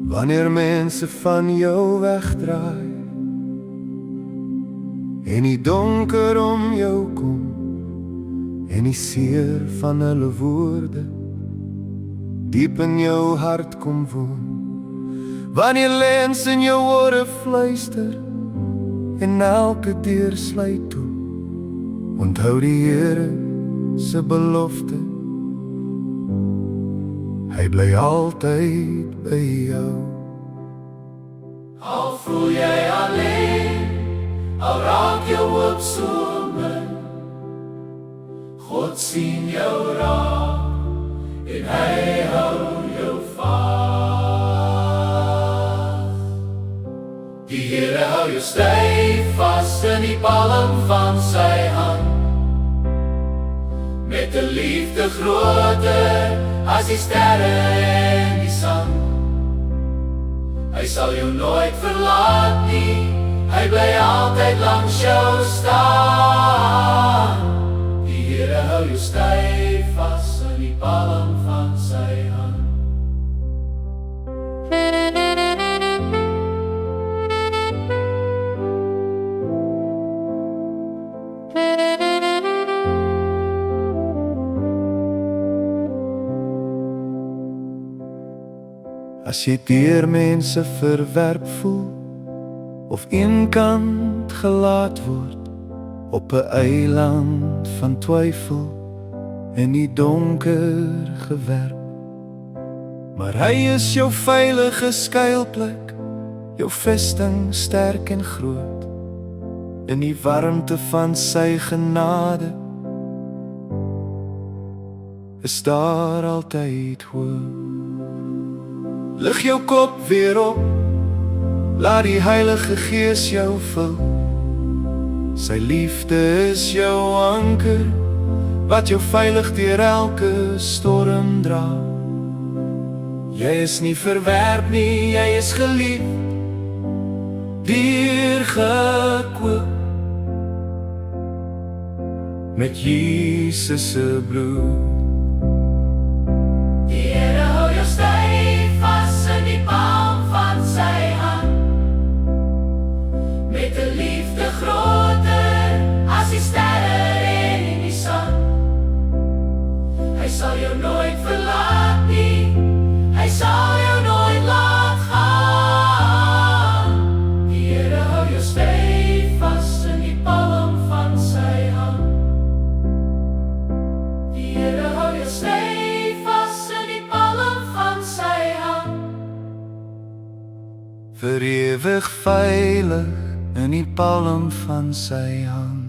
Wanneer mense van jou wegdraai en die donker om jou kom en die seer van hulle woorde diep in jou hart kom woon, wanneer lens in jou ore fluister en elke deur sluit toe, onthou die Here se belofte, hy bly altyd by jou. Al voel jy alleen, al raak jou hoop so min, God sien jou raak en hy hou jou vas. Die Here hou jou styf vas in die palm van sy hand, met 'n liefde groter as die sterre en die son. Hy sal jou nooit verlaat nie, hy bly altyd langs jou staan. Die Here hou jou styf vas in die palm van sy hand. As jy deur mense verwerp voel of eenkant gelaat word op 'n eiland van twyfel in die donker gewerp, maar hy is jou veilige skuilplek, jou vesting sterk en groot, in die warmte van sy genade is daar altyd hoop. Lig jou kop weer op, laat die Heilige Gees jou vul. Sy liefde is jou anker, wat jou veilig deur elke storm dra. Jy is nie verwerp nie, jy is geliefd, deurgekoop met Jesus se bloed. Hy sal jou nooit verlaat nie, hy sal jou nooit laat gaan. Die Here hou jou styf vas in die palm van sy hand. Die Here hou jou styf vas in die palm van sy hand. Vir ewig veilig in die palm van sy hand.